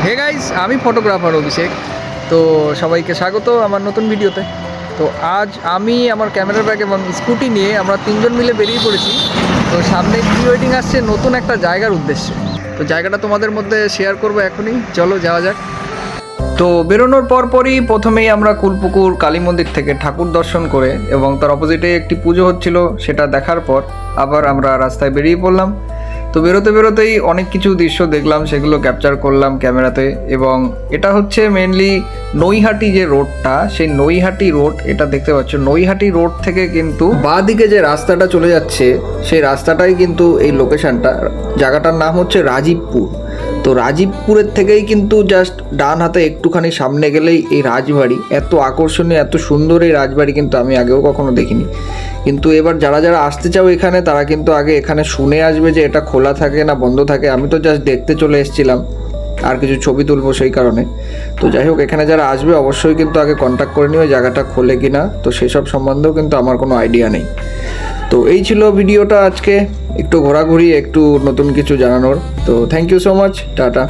Hey guys, আমি photographer অভিষেক। তো সবাইকে স্বাগত আমার নতুন ভিডিওতে। তো আজ আমি আমার ক্যামেরা ব্যাগ এবং স্কুটি নিয়ে আমরা তিনজন মিলে বেরিয়ে পড়েছি। তো সামনে প্রি ওয়েডিং আসছে নতুন একটা জায়গার উদ্দেশ্যে। তো জায়গাটা তোমাদের মধ্যে শেয়ার করবো এখনই, চলো যাওয়া যাক। তো বেরোনোর পরপরই প্রথমেই আমরা কুলপুকুর কালী মন্দির থেকে ঠাকুর দর্শন করে এবং তার অপোজিটে একটি পুজো হচ্ছিল সেটা দেখার পর আবার আমরা রাস্তায় বেরিয়ে পড়লাম। তো বেরোতেই অনেক কিছু দৃশ্য দেখলাম, সেগুলো ক্যাপচার করলাম ক্যামেরাতে। এবং এটা হচ্ছে মেনলি নৈহাটি যে রোডটা, সেই নৈহাটি রোড, এটা দেখতে পাচ্ছ। নৈহাটি রোড থেকে কিন্তু বাঁ দিকে যে রাস্তাটা চলে যাচ্ছে সেই রাস্তাটাই কিন্তু এই লোকেশনটা। জায়গাটার নাম হচ্ছে রাজীবপুর। তো রাজীবপুরের থেকেই কিন্তু জাস্ট ডান হাতে একটুখানি সামনে গেলেই এই রাজবাড়ি। এত আকর্ষণীয়, এত সুন্দর এই রাজবাড়ি কিন্তু আমি আগেও কখনো দেখিনি। কিন্তু এবার যারা যারা আসতে চাও এখানে, তারা কিন্তু আগে এখানে শুনে আসবে যে এটা খোলা থাকে না বন্ধ থাকে। আমি তো জাস্ট দেখতে চলে এসেছিলাম আর কিছু ছবি তুলবো সেই কারণে। তো যাই হোক, এখানে যারা আসবে অবশ্যই কিন্তু আগে কন্ট্যাক্ট করে নিও জায়গাটা খোলে কি না। তো সেসব সম্বন্ধেও কিন্তু আমার কোনো আইডিয়া নেই। তো এই ছিল ভিডিওটা আজকে, একটু ঘোরাঘুরি, একটু নতুন কিছু জানানোর। তো thank you so much, tata.